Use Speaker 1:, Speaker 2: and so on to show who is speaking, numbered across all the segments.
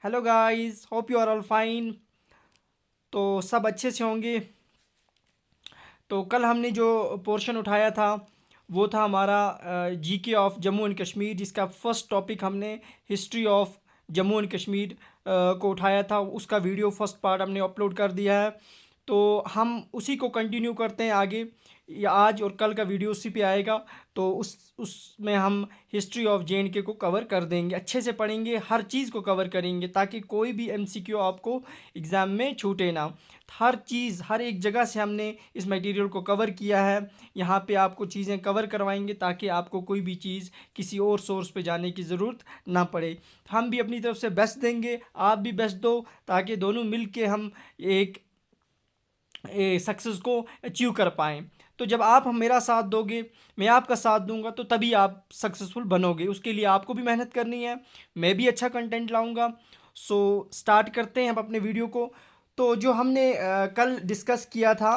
Speaker 1: Hello guys, hope you are all fine. तो सब अच्छे से होंगे। तो कल हमने जो पोर्शन उठाया था वो था हमारा GK of Jammu and Kashmir, जिसका फर्स्ट टॉपिक हमने history of Jammu and Kashmir को उठाया था। उसका वीडियो फर्स्ट पार्ट हमने अपलोड कर दिया है। तो हम उसी को कंटिन्यू करते हैं आगे। या आज और कल का वीडियो उसी पे आएगा। तो उसमें हम हिस्ट्री ऑफ जे.एंड.के को कवर कर देंगे, अच्छे से पढ़ेंगे, हर चीज़ को कवर करेंगे ताकि कोई भी एमसीक्यू आपको एग्ज़ाम में छूटे ना। हर चीज़, हर एक जगह से हमने इस मटेरियल को कवर किया है। यहाँ पे आपको चीज़ें कवर करवाएंगे ताकि आपको कोई भी चीज़ किसी और सोर्स पे जाने की ज़रूरत ना पड़े। हम भी अपनी तरफ से बेस्ट देंगे, आप भी बेस्ट दो, ताकि दोनों मिल के हम एक सक्सेस को अचीव कर पाएँ। तो जब आप मेरा साथ दोगे, मैं आपका साथ दूंगा, तो तभी आप सक्सेसफुल बनोगे। उसके लिए आपको भी मेहनत करनी है, मैं भी अच्छा कंटेंट लाऊंगा। सो स्टार्ट करते हैं अब अपने वीडियो को। तो जो हमने कल डिस्कस किया था,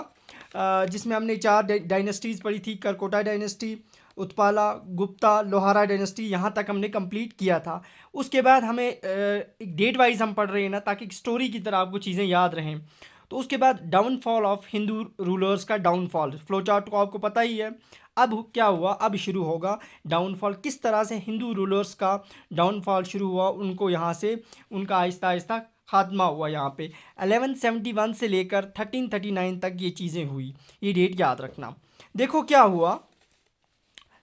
Speaker 1: जिसमें हमने चार डायनेस्टीज़ पढ़ी थी, करकोटा डायनेस्टी, उत्पाला, गुप्ता, लोहारा डायनेस्टी, यहाँ तक हमने कंप्लीट किया था। उसके बाद हमें एक डेट वाइज हम पढ़ रहे हैं ना, ताकि एक स्टोरी की तरह आपको चीज़ें याद रहें। तो उसके बाद डाउनफॉल ऑफ हिंदू रूलर्स का डाउनफॉल, फ्लो चार्ट को आपको पता ही है। अब क्या हुआ, अब शुरू होगा डाउनफॉल। किस तरह से हिंदू रूलर्स का डाउनफॉल शुरू हुआ, उनको यहाँ से उनका आहिस्ता आहिस्ता खात्मा हुआ। यहाँ पे 1171 से लेकर 1339 तक ये चीज़ें हुई। ये डेट याद रखना। देखो क्या हुआ,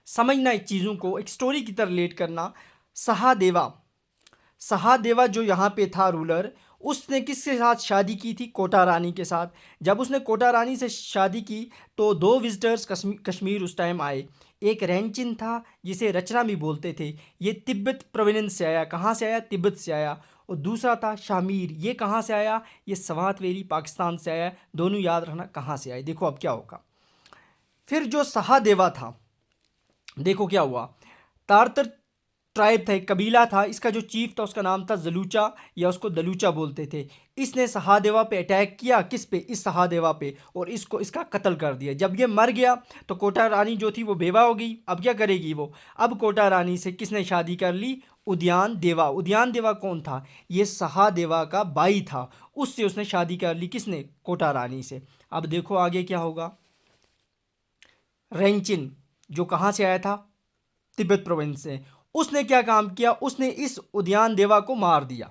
Speaker 1: समझना एक चीज़ों को, एक स्टोरी की तरह रिलेट करना। सहादेवा, सहादेवा जो यहाँ पे था रूलर, उसने किसके साथ शादी की थी? कोटा रानी के साथ। जब उसने कोटा रानी से शादी की तो दो विजिटर्स कश्मीर उस टाइम आए। एक रैनचिन था, जिसे रचना भी बोलते थे, ये तिब्बत प्रोविनेंस से आया। कहाँ से आया? तिब्बत से आया। और दूसरा था शामीर, ये कहाँ से आया? ये सवात वैली पाकिस्तान से आया। दोनों याद रखना कहाँ से आए। देखो अब क्या होगा। फिर जो सहादेवा था, देखो क्या हुआ। तारतर ट्राइब था, एक कबीला था, इसका जो चीफ था उसका नाम था जलूचा, या उसको दलूचा बोलते थे। इसने सहादेवा पे अटैक किया। किस पे? इस सहादेवा पे। और इसको इसका कत्ल कर दिया। जब ये मर गया तो कोटा रानी जो थी वो बेवा हो गई। अब क्या करेगी वो? अब कोटा रानी से किसने शादी कर ली? उद्यान देवा। उद्यान देवा कौन था? ये सहादेवा का भाई था। उससे उसने शादी कर ली। किसने? कोटा रानी से। अब देखो आगे क्या होगा। रेंचिन, जो कहाँ से आया था? तिब्बत प्रोविंस से। उसने क्या काम किया? उसने इस उद्यान देवा को मार दिया,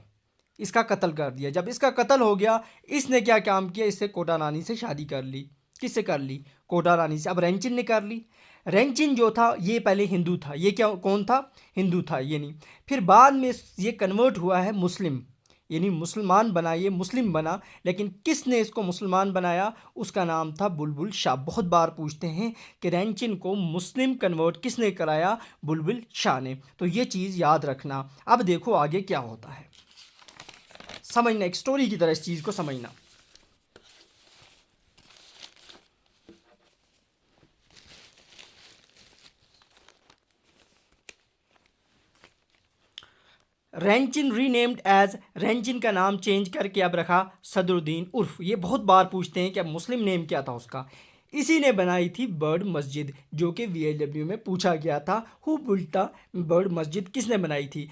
Speaker 1: इसका कत्ल कर दिया। जब इसका कत्ल हो गया, इसने क्या काम किया? इससे कोटा रानी से शादी कर ली। किससे कर ली? कोटा रानी से। अब रेंचिन ने कर ली। रेंचिन जो था ये पहले हिंदू था। ये क्या, कौन था? हिंदू था ये नहीं। फिर बाद में ये कन्वर्ट हुआ है मुस्लिम, यानी मुसलमान बना, ये मुस्लिम बना। लेकिन किसने इसको मुसलमान बनाया? उसका नाम था बुलबुल शाह। बहुत बार पूछते हैं कि रैंचिन को मुस्लिम कन्वर्ट किसने कराया? बुलबुल शाह ने। तो ये चीज़ याद रखना। अब देखो आगे क्या होता है, समझना, एक स्टोरी की तरह इस चीज़ को समझना। रेंचिन रीनेम्ड एज, रेंचिन का नाम चेंज करके अब रखा सदरुद्दीन उर्फ। ये बहुत बार पूछते हैं कि अब मुस्लिम नेम क्या था उसका। इसी ने बनाई थी बर्ड मस्जिद, जो कि वीएलडब्ल्यू में पूछा गया था। हु बिल्ट द बर्ड मस्जिद, किसने बनाई थी?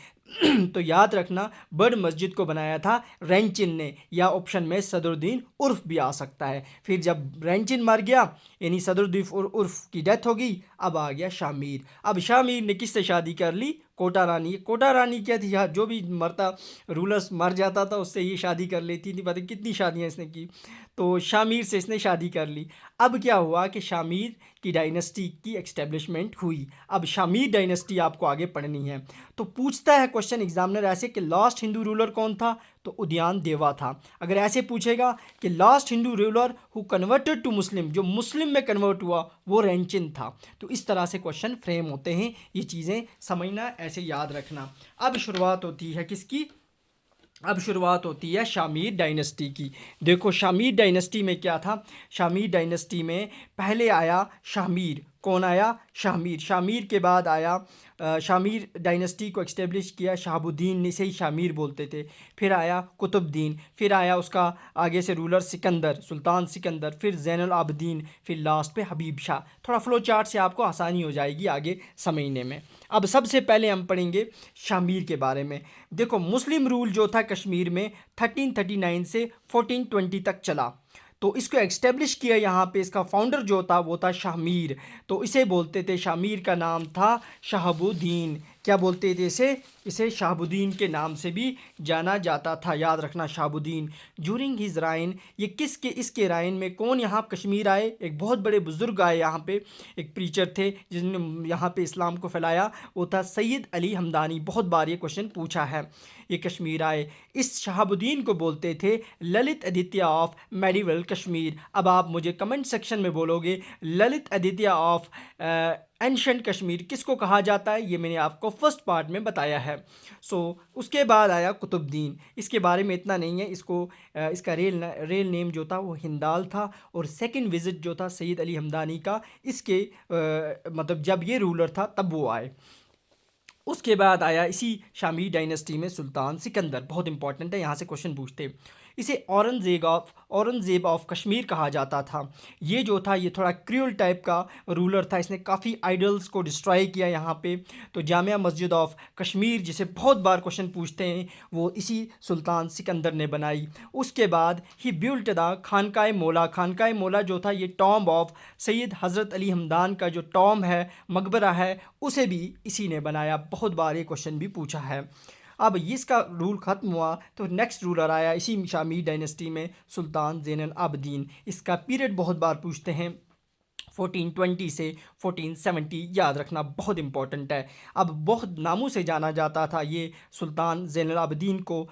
Speaker 1: तो याद रखना, बर्ड मस्जिद को बनाया था रेंचिन ने, या ऑप्शन में सदरुद्दीन उर्फ भी आ सकता है। फिर जब रेंचिन मर गया, यानी सदरुद्दीन उर्फ की डेथ हो गई, अब आ गया शामीर। अब शामीर ने किससे शादी कर ली? कोटा रानी। कोटा रानी क्या थी यार? जो भी मरता, रूलर्स मर जाता था, उससे ये शादी कर लेती थी। पता कितनी शादियां इसने की। तो शामीर से इसने शादी कर ली। अब क्या हुआ कि शामीर की डायनेस्टी की एक्स्टेब्लिशमेंट हुई। अब शामीर डायनेस्टी आपको आगे पढ़नी है। तो पूछता है क्वेश्चन एग्जामिनर ऐसे कि लास्ट हिंदू रूलर कौन था? तो उद्यान देवा था। अगर ऐसे पूछेगा कि last Hindu ruler who converted to Muslim, जो मुस्लिम में कन्वर्ट हुआ, वो रेंचिन था। तो इस तरह से क्वेश्चन फ्रेम होते हैं। ये चीज़ें समझना, ऐसे याद रखना। अब शुरुआत होती है किसकी? अब शुरुआत होती है शामीर डायनेस्टी की। देखो शामीर डायनेस्टी में क्या था। शामीर डायनेस्टी में पहले आया शामीर। कौन आया? शामीर। शामीर के बाद आया शामीर डायनेस्टी को एक्स्टेब्लिश किया शहाबुद्दीन ने, इसे ही शामीर बोलते थे। फिर आया कुतुबुद्दीन, फिर आया उसका आगे से रूलर सिकंदर, सुल्तान सिकंदर, फिर ज़ैनुल आबिदीन, फिर लास्ट पे हबीब शाह। थोड़ा फ्लो चार्ट से आपको आसानी हो जाएगी आगे समझने में। अब सबसे पहले हम पढ़ेंगे शामीर के बारे में। देखो मुस्लिम रूल जो था कश्मीर में 1339 से 1420 तक चला। तो इसको एक्स्टेब्लिश किया यहाँ पे, इसका फाउंडर जो था वो था शामीर। तो इसे बोलते थे, शामीर का नाम था शहाबुद्दीन। क्या बोलते थे इसे शहाबुद्दीन के नाम से भी जाना जाता था, याद रखना शहाबुद्दीन। ज्यूरिंग हिज राइन, ये इसके राइन में कौन यहाँ कश्मीर आए, एक बहुत बड़े बुज़ुर्ग आए यहाँ पे, एक प्रीचर थे जिन्होंने यहाँ पे इस्लाम को फैलाया, वो था सैयद अली हमदानी। बहुत बार ये क्वेश्चन पूछा है। ये कश्मीर आए, इस शहाबुद्दीन को बोलते थे ललित आदित्य ऑफ मेडिवल कश्मीर। अब आप मुझे कमेंट सेक्शन में बोलोगे ललित आदित्य ऑफ एंशंट कश्मीर किसको कहा जाता है, ये मैंने आपको फर्स्ट पार्ट में बताया है। उसके बाद आया कुतुबुद्दीन, इसके बारे में इतना नहीं है, इसका रेल नेम जो था वो हिंदाल था। और सेकंड विज़िट जो था सैयद अली हमदानी का, इसके मतलब जब ये रूलर था तब वो आए। उसके बाद आया इसी शामी डायनेस्टी में सुल्तान सिकंदर, बहुत इंपॉर्टेंट है, यहाँ से क्वेश्चन पूछते। इसे औरंगज़ेब ऑफ कश्मीर कहा जाता था। ये जो था ये थोड़ा क्रूअल टाइप का रूलर था, इसने काफ़ी आइडल्स को डिस्ट्रॉय किया यहाँ पे। तो जामिया मस्जिद ऑफ कश्मीर जिसे बहुत बार क्वेश्चन पूछते हैं, वो इसी सुल्तान सिकंदर ने बनाई। उसके बाद ही बिल्ट द खानकाए मोला जो था ये टॉम्ब ऑफ सैयद हज़रत अली हमदान का जो टॉम्ब है, मकबरा है, उसे भी इसी ने बनाया। बहुत बार ये क्वेश्चन भी पूछा है। अब इसका रूल ख़त्म हुआ तो नेक्स्ट रूलर आया इसी शामी डायनेस्टी में सुल्तान ज़ैनुल आबिदीन। इसका पीरियड बहुत बार पूछते हैं, 1420 से 1470, याद रखना बहुत इंपॉर्टेंट है। अब बहुत नामों से जाना जाता था ये सुल्तान ज़ैनुल आबिदीन को।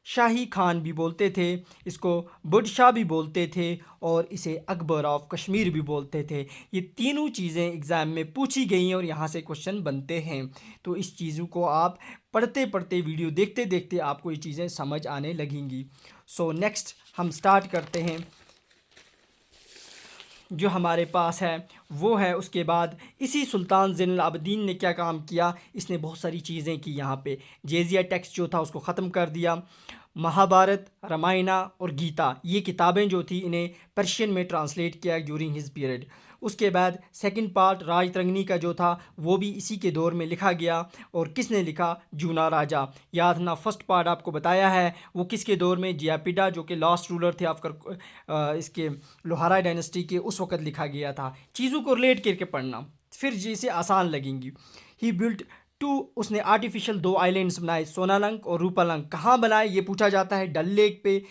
Speaker 1: शाही खान भी बोलते थे, इसको बुडशाह भी बोलते थे, और इसे अकबर ऑफ कश्मीर भी बोलते थे। ये तीनों चीज़ें एग्ज़ाम में पूछी गई हैं और यहाँ से क्वेश्चन बनते हैं। तो इस चीज़ों को आप पढ़ते पढ़ते वीडियो देखते देखते आपको ये चीज़ें समझ आने लगेंगी। नेक्स्ट हम स्टार्ट करते हैं। जो हमारे पास है वो है, उसके बाद इसी सुल्तान ज़ैनुल आबिदीन ने क्या काम किया, इसने बहुत सारी चीज़ें की। यहाँ पे जेजिया टेक्स्ट जो था उसको ख़त्म कर दिया। महाभारत, रामायणा और गीता, ये किताबें जो थी इन्हें पर्शियन में ट्रांसलेट किया ड्यूरिंग हिज पीरियड। उसके बाद सेकंड पार्ट राजतरंगिणी का जो था वो भी इसी के दौर में लिखा गया। और किसने लिखा, जूना राजा। याद ना, फर्स्ट पार्ट आपको बताया है वो किसके दौर में, जयापिडा जो कि लास्ट रूलर थे आफ्टर इसके लोहारा डायनेस्टी के, उस वक़्त लिखा गया था। चीज़ों को रिलेट करके पढ़ना, फिर जैसे आसान लगेंगी। ही बिल्ट उसने आर्टिफिशियल 2 आइलैंड्स बनाए, सोनालंक और रूपालंक। कहाँ बनाए ये पूछा जाता है, डल लेक पे।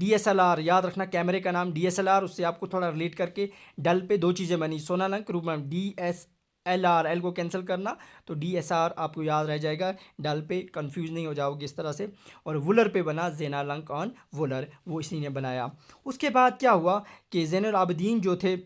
Speaker 1: DSLR, याद रखना कैमरे का नाम DSLR, उससे आपको थोड़ा रिलेट करके, डल पे 2 चीज़ें बनी, सोनालंक, रूपालंक। DSLR, एल को कैंसिल करना तो DSR आपको याद रह जाएगा, डल पे कंफ्यूज नहीं हो जाओगे इस तरह से। और वुलर पे बना ज़ैनालंक ऑन वुलर, वो इसी ने बनाया। उसके बाद क्या हुआ कि ज़ैनुल आबिदीन जो थे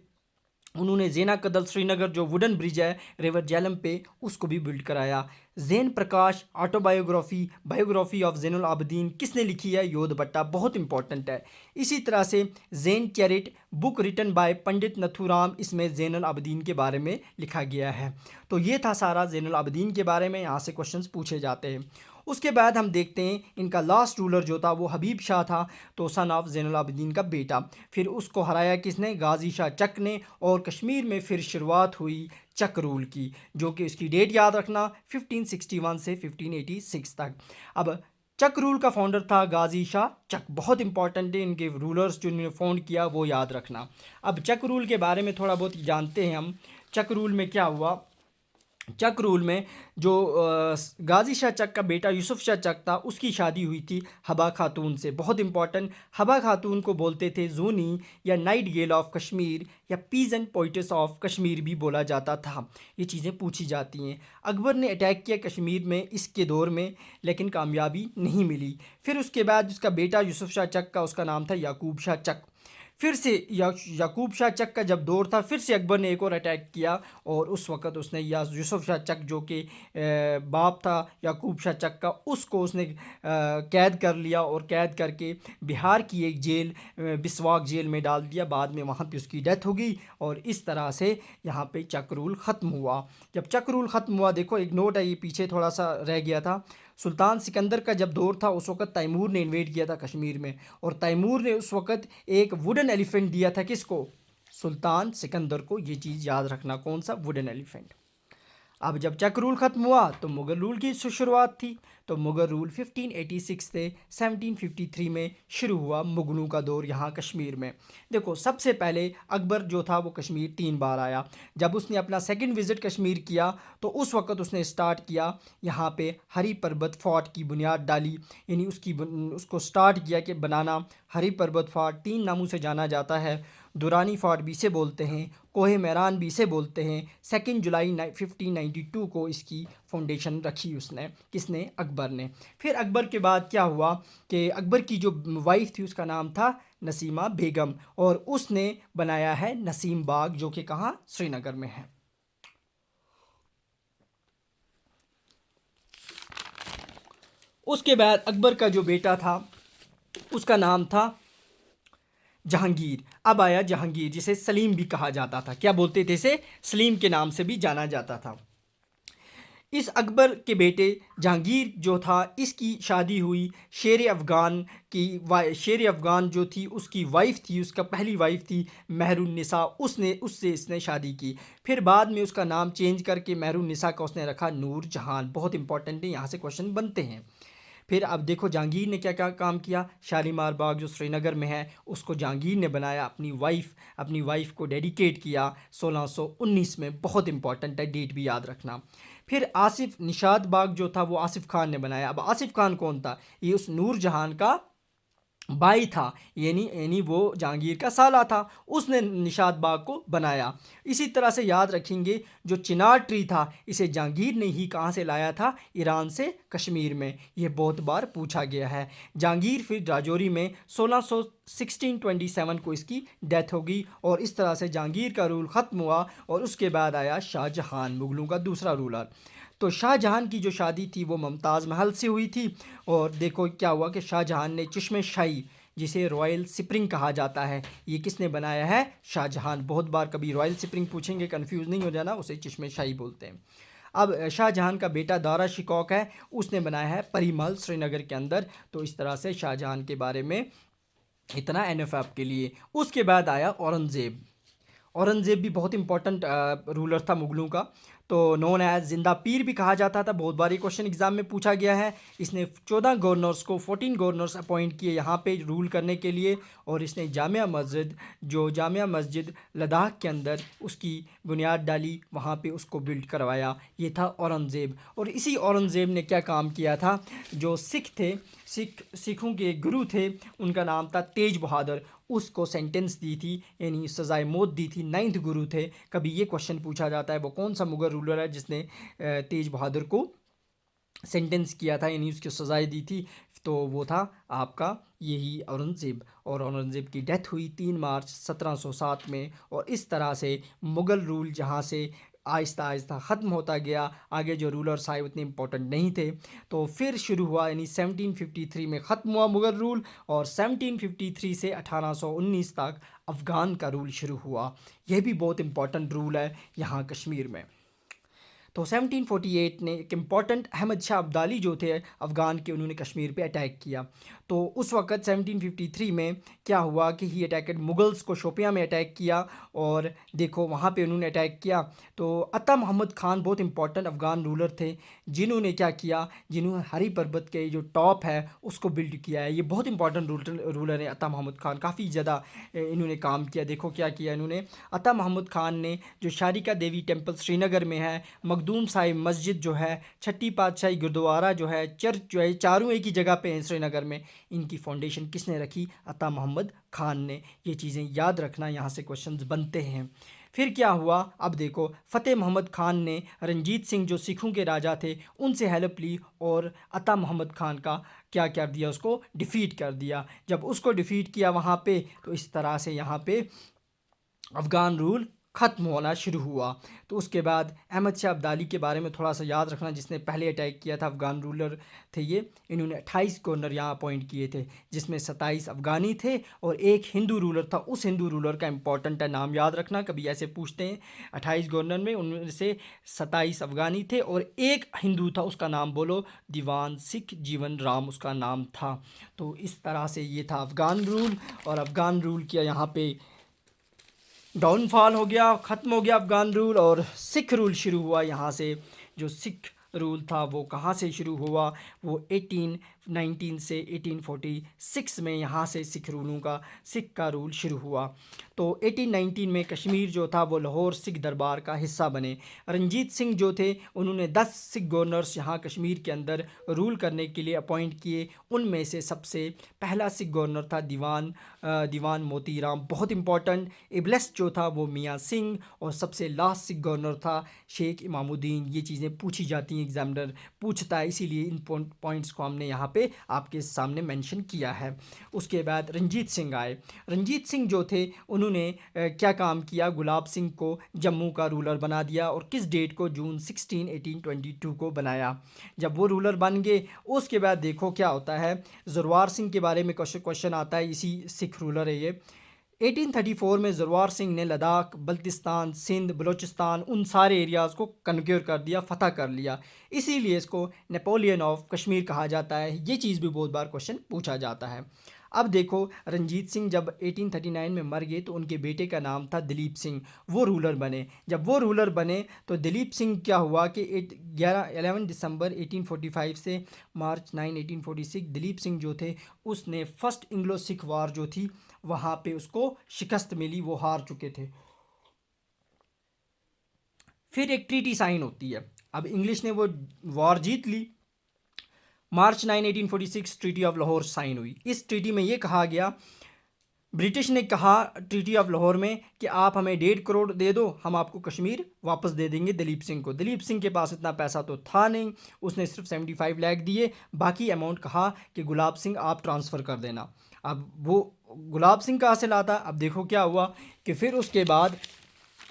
Speaker 1: उन्होंने ज़ैना कदल श्रीनगर जो वुडन ब्रिज है रिवर झेलम पे, उसको भी बिल्ड कराया। ज़ैन प्रकाश बायोग्राफी ऑफ ज़ैनुल आबिदीन किसने लिखी है, योध भट्टा, बहुत इंपॉर्टेंट है। इसी तरह से ज़ैन चैरिट बुक रिटन बाय पंडित नथुराम, इसमें ज़ैनुल आबिदीन के बारे में लिखा गया है। तो ये था सारा ज़ैनुल आबिदीन के बारे में, यहाँ से क्वेश्चंस पूछे जाते हैं। उसके बाद हम देखते हैं इनका लास्ट रूलर जो था वो हबीब शाह था, तो सन ऑफ ज़ैनुल आबिदीन का बेटा। फिर उसको हराया किसने, गाजी शाह चक ने। और कश्मीर में फिर शुरुआत हुई चक रूल की, जो कि इसकी डेट याद रखना 1561 से 1586 तक। अब चक रूल का फाउंडर था गाजी शाह चक, बहुत इंपॉर्टेंट है, इनके रूलर्स जो इन्होंने फाउंड किया वो याद रखना। अब चक रूल के बारे में थोड़ा बहुत जानते हैं हम। चक रूल में क्या हुआ, चक रूल में जो गाजी शाह चक का बेटा यूसुफ शाह चक था, उसकी शादी हुई थी हबा खातून से, बहुत इंपॉर्टेंट। हबा खातून को बोलते थे जूनी या नाइट गेल ऑफ कश्मीर या पीजेंट पोइटेस ऑफ कश्मीर भी बोला जाता था। ये चीज़ें पूछी जाती हैं। अकबर ने अटैक किया कश्मीर में इसके दौर में, लेकिन कामयाबी नहीं मिली। फिर उसके बाद उसका बेटा यूसुफ शाह चक का, उसका नाम था याकूब शाह चक। फिर से याकूब शाह चक का जब दौर था, फिर से अकबर ने एक और अटैक किया और उस वक़्त उसने या यूसुफ शाह चक जो कि बाप था याकूब शाह चक का, उसको उसने कैद कर लिया और कैद करके बिहार की एक जेल बिस्वाक जेल में डाल दिया। बाद में वहाँ पे उसकी डेथ हो गई और इस तरह से यहाँ पे चक रूल ख़त्म हुआ। जब चक रूल ख़त्म हुआ, देखो एक नोट है, ये पीछे थोड़ा सा रह गया था। सुल्तान सिकंदर का जब दौर था उस वक़्त तैमूर ने इन्वेड किया था कश्मीर में, और तैमूर ने उस वक़्त एक वुडन एलिफेंट दिया था किसको? सुल्तान सिकंदर को। ये चीज़ याद रखना, कौन सा? Wooden elephant. अब जब चक रूल ख़त्म हुआ तो मुग़ल रूल की शुरुआत थी। तो मुग़ल रूल 1586 से 1753 में शुरू हुआ मुग़लों का दौर यहाँ कश्मीर में। देखो सबसे पहले अकबर जो था वो कश्मीर 3 बार आया। जब उसने अपना सेकंड विज़िट कश्मीर किया तो उस वक़्त उसने स्टार्ट किया यहाँ पे हरी पर्वत फोर्ट की बुनियाद डाली, यानी उसको स्टार्ट किया कि बनाना। हरी पर्वत फोर्ट 3 नामों से जाना जाता है। दुरानी फोर्ट भी इसे बोलते हैं, कोहे मैरान भी इसे बोलते हैं। 2 जुलाई 1592 को इसकी फाउंडेशन रखी उसने, किसने? अकबर ने। फिर अकबर के बाद क्या हुआ कि अकबर की जो वाइफ थी उसका नाम था नसीमा बेगम, और उसने बनाया है नसीम बाग जो कि कहाँ? श्रीनगर में है। उसके बाद अकबर का जो बेटा था उसका नाम था जहांगीर। अब आया जहांगीर, जिसे सलीम भी कहा जाता था। क्या बोलते थे इसे? सलीम के नाम से भी जाना जाता था। इस अकबर के बेटे जहांगीर जो था, इसकी शादी हुई शेर अफ़गान की। शेर अफ़गान जो थी उसकी वाइफ थी, उसका पहली वाइफ थी मेहरुन्निसा। उससे इसने शादी की। फिर बाद में उसका नाम चेंज करके मेहरुन्निसा का उसने रखा नूर जहान। बहुत इंपॉर्टेंट है, यहाँ से क्वेश्चन बनते हैं। फिर अब देखो जहांगीर ने क्या क्या काम किया। शालीमार बाग जो श्रीनगर में है उसको जहांगीर ने बनाया, अपनी वाइफ को डेडिकेट किया 1619 में। बहुत इंपॉर्टेंट है, डेट भी याद रखना। फिर आसिफ निशात बाग जो था वो आसिफ खान ने बनाया। अब आसिफ खान कौन था? ये उस नूर जहान का भाई था, यानी वो जहांगीर का साला था। उसने निशात बाग को बनाया। इसी तरह से याद रखेंगे जो चिनार ट्री था, इसे जहांगीर ने ही कहाँ से लाया था? ईरान से कश्मीर में। यह बहुत बार पूछा गया है। जहांगीर फिर राजौरी में 1627 को इसकी डेथ हो गई, और इस तरह से जहांगीर का रूल ख़त्म हुआ। और उसके बाद आया शाहजहां, मुगलों का दूसरा रूलर। तो शाहजहां की जो शादी थी वो मुमताज़ महल से हुई थी। और देखो क्या हुआ कि शाहजहां ने चश्मे शाही, जिसे रॉयल स्प्रिंग कहा जाता है, ये किसने बनाया है? शाहजहां। बहुत बार कभी रॉयल स्प्रिंग पूछेंगे, कंफ्यूज नहीं हो जाना, उसे चश्मे शाही बोलते हैं। अब शाहजहां का बेटा दारा शिकौक है, उसने बनाया है परी महल श्रीनगर के अंदर। तो इस तरह से शाहजहां के बारे में इतना एनएफ आपके लिए। उसके बाद आया औरंगज़ेब। औरंगज़ेब भी बहुत इंपॉर्टेंट रूलर था मुगलों का। तो नोन एज जिंदा पीर भी कहा जाता था। बहुत बार ये क्वेश्चन एग्जाम में पूछा गया है। इसने 14 गवर्नर्स को 14 गवर्नर्स अपॉइंट किए यहाँ पे रूल करने के लिए। और इसने जामिया मस्जिद लद्दाख के अंदर उसकी बुनियाद डाली, वहाँ पे उसको बिल्ड करवाया। ये था औरंगज़ेब। और इसी औरंगज़ेब ने क्या काम किया था? जो सिख थे, सिखों के गुरु थे, उनका नाम था तेज बहादुर, उसको सेंटेंस दी थी, यानी सज़ाए मौत दी थी। 9th गुरु थे। कभी ये क्वेश्चन पूछा जाता है वो कौन सा मुगल रूलर है जिसने तेज बहादुर को सेंटेंस किया था, यानी उसकी सज़ाएँ दी थी? तो वो था आपका यही औरंगज़ेब। और औरंगज़ेब की डेथ हुई 3 मार्च 1707 में। और इस तरह से मुग़ल रूल जहाँ से आहिस्ता आहिस्ता ख़त्म होता गया, आगे जो रूलर्स आए उतने इंपॉर्टेंट नहीं थे। तो फिर शुरू हुआ, यानी 1753 में ख़त्म हुआ मुग़ल रूल, और 1753 से 1819 तक अफ़गान का रूल शुरू हुआ। यह भी बहुत इंपॉर्टेंट रूल है यहाँ कश्मीर में। तो 1748 ने एक इम्पॉर्टेंट अहमद शाह अब्दाली जो थे अफ़गान के, उन्होंने कश्मीर पे अटैक किया। तो उस वक़्त 1753 में क्या हुआ कि ही अटैकड मुगल्स को शोपियां में अटैक किया। और देखो वहाँ पे उन्होंने अटैक किया। तो अता मोहम्मद ख़ान बहुत इंपॉर्टेंट अफ़गान रूलर थे, जिन्होंने क्या किया, जिन्होंने हरी पर्वत के जो टॉप है उसको बिल्ड किया है। ये बहुत इंपॉर्टेंट रूलर है अता मोहम्मद ख़ान, काफ़ी ज़्यादा इन्होंने काम किया। देखो क्या किया इन्होंने। अता मोहम्मद ख़ान ने जो शारिका देवी टेम्पल श्रीनगर में है, मखदूम साहिब मस्जिद जो है, छठी पातशाही गुरुद्वारा जो है, चर्च जो है, चारों एक ही जगह पे हैं श्रीनगर में। इनकी फाउंडेशन किसने रखी? अता मोहम्मद ख़ान ने। ये चीज़ें याद रखना, यहाँ से क्वेश्चंस बनते हैं। फिर क्या हुआ, अब देखो फ़तेह मोहम्मद ख़ान ने रंजीत सिंह जो सिखों के राजा थे उनसे हेल्प ली और अता मोहम्मद ख़ान का क्या कर दिया, उसको डिफ़ीट कर दिया। जब उसको डिफ़ीट किया वहाँ पे, तो इस तरह से यहाँ पे अफ़गान रूल ख़त्म होना शुरू हुआ। तो उसके बाद अहमद शाह अब्दाली के बारे में थोड़ा सा याद रखना, जिसने पहले अटैक किया था, अफ़गान रूलर थे ये। इन्होंने 28 गवर्नर यहाँ अपॉइंट किए थे, जिसमें 27 अफ़गानी थे और एक हिंदू रूलर था। उस हिंदू रूलर का इंपॉर्टेंट है, नाम याद रखना, कभी ऐसे पूछते हैं। 28 गवर्नर में उनमें से 27 अफ़गानी थे और एक हिंदू था, उसका नाम बोलो, दीवान सिख जीवन राम उसका नाम था। तो इस तरह से ये था अफ़गान रूल, और अफ़गान रूल किया यहाँ पे डाउनफॉल हो गया, ख़त्म हो गया अफ़गान रूल, और सिख रूल शुरू हुआ यहाँ से। जो सिख रूल था वो कहाँ से शुरू हुआ, वो 1819 से 1846 में यहाँ से सिख का रूल शुरू हुआ। तो 1819 में कश्मीर जो था वो लाहौर सिख दरबार का हिस्सा बने। रंजीत सिंह जो थे उन्होंने 10 सिख गवर्नर्स यहाँ कश्मीर के अंदर रूल करने के लिए अपॉइंट किए। उनमें से सबसे पहला सिख गवर्नर था दीवान मोती राम, बहुत इंपॉर्टेंट। इबलेस जो था वो मियाँ सिंह, और सबसे लास्ट सिख गवर्नर था शेख इमामुद्दीन। ये चीज़ें पूछी जाती हैं, एग्जामिनर पूछता है, इसीलिए इन पॉइंट्स को हमने यहाँ पे आपके सामने मेंशन किया है। उसके बाद रंजीत सिंह आए। रंजीत सिंह जो थे उन्होंने क्या काम किया, गुलाब सिंह को जम्मू का रूलर बना दिया, और किस डेट को, जून 16 1822 को बनाया। जब वो रूलर बन गए, उसके बाद देखो क्या होता है, ज़ोरावर सिंह के बारे में क्वेश्चन आता है, इसी सिख रूलर है ये। 1834 में ज़ोरावर सिंह ने लद्दाख, बल्तिस्तान, सिंध, बलूचिस्तान, उन सारे एरियाज़ को कन्क्योर कर दिया, फ़तह कर लिया। इसीलिए इसको नेपोलियन ऑफ कश्मीर कहा जाता है। ये चीज़ भी बहुत बार क्वेश्चन पूछा जाता है। अब देखो रंजीत सिंह जब 1839 में मर गए, तो उनके बेटे का नाम था दिलीप सिंह, वो रूलर बने। जब वो रूलर बने तो दिलीप सिंह क्या हुआ कि 11 दिसंबर 1845 से मार्च 9 1846 दिलीप सिंह जो थे उसने फर्स्ट इंग्लो सिख वार जो थी वहाँ पे उसको शिकस्त मिली, वो हार चुके थे। फिर एक ट्रीटी साइन होती है। अब इंग्लिश ने वो वार जीत ली। मार्च 9 1846 ट्रीटी ऑफ लाहौर साइन हुई। इस ट्रीटी में ये कहा गया, ब्रिटिश ने कहा ट्रीटी ऑफ लाहौर में कि आप हमें 1.5 करोड़ दे दो, हम आपको कश्मीर वापस दे देंगे दिलीप सिंह को। दिलीप सिंह के पास इतना पैसा तो था नहीं, उसने सिर्फ 75 लाख दिए, बाकी अमाउंट कहा कि गुलाब सिंह आप ट्रांसफ़र कर देना। अब वो गुलाब सिंह कहाँ से लाता, अब देखो क्या हुआ कि फिर उसके बाद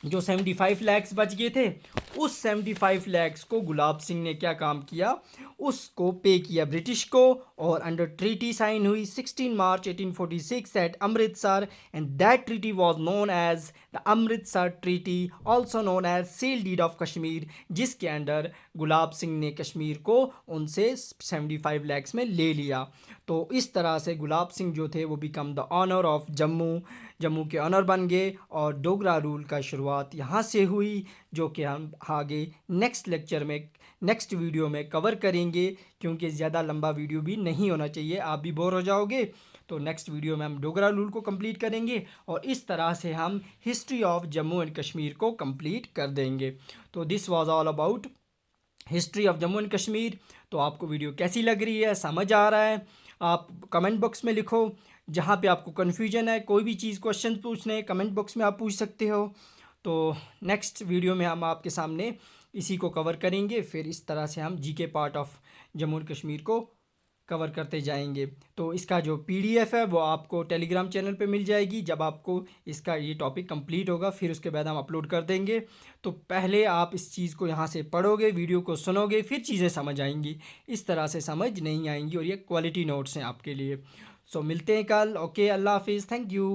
Speaker 1: जो 75 लैक्स बच गए थे, उस 75 लैक्स को गुलाब सिंह ने क्या काम किया, उसको पे किया ब्रिटिश को, और अंडर ट्रीटी साइन हुई 16 मार्च 1846 at Amritsar, and that treaty was known as the Amritsar treaty, also known as seal deed of Kashmir, जिसके अंडर गुलाब सिंह ने कश्मीर को उनसे 75 लैक्स में ले लिया। तो इस तरह से गुलाब सिंह जो थे वो become the owner of Jammu के ऑनर बन गए, और डोगरा रूल का शुरुआत यहाँ से हुई, जो कि हम आगे नेक्स्ट लेक्चर में, नेक्स्ट वीडियो में कवर करेंगे, क्योंकि ज़्यादा लंबा वीडियो भी नहीं होना चाहिए, आप भी बोर हो जाओगे। तो नेक्स्ट वीडियो में हम डोगरा रूल को कंप्लीट करेंगे, और इस तरह से हम history of Jammu and Kashmir को कंप्लीट कर देंगे। तो this was all about history of Jammu and Kashmir. तो आपको वीडियो कैसी लग रही है, समझ आ रहा है, आप कमेंट बॉक्स में लिखो। जहाँ पे आपको कन्फ्यूजन है, कोई भी चीज़ क्वेश्चन पूछने, कमेंट बॉक्स में आप पूछ सकते हो। तो नेक्स्ट वीडियो में हम आपके सामने इसी को कवर करेंगे। फिर इस तरह से हम GK part of Jammu and Kashmir को कवर करते जाएंगे। तो इसका जो पीडीएफ है वो आपको टेलीग्राम चैनल पे मिल जाएगी, जब आपको इसका ये टॉपिक कंप्लीट होगा, फिर उसके बाद हम अपलोड कर देंगे। तो पहले आप इस चीज़ को यहाँ से पढ़ोगे, वीडियो को सुनोगे, फिर चीज़ें समझ आएंगी। इस तरह से समझ नहीं आएंगी, और ये क्वालिटी नोट्स हैं आपके लिए। सो मिलते हैं कल। ओके, अल्लाह हाफिज़, थैंक यू।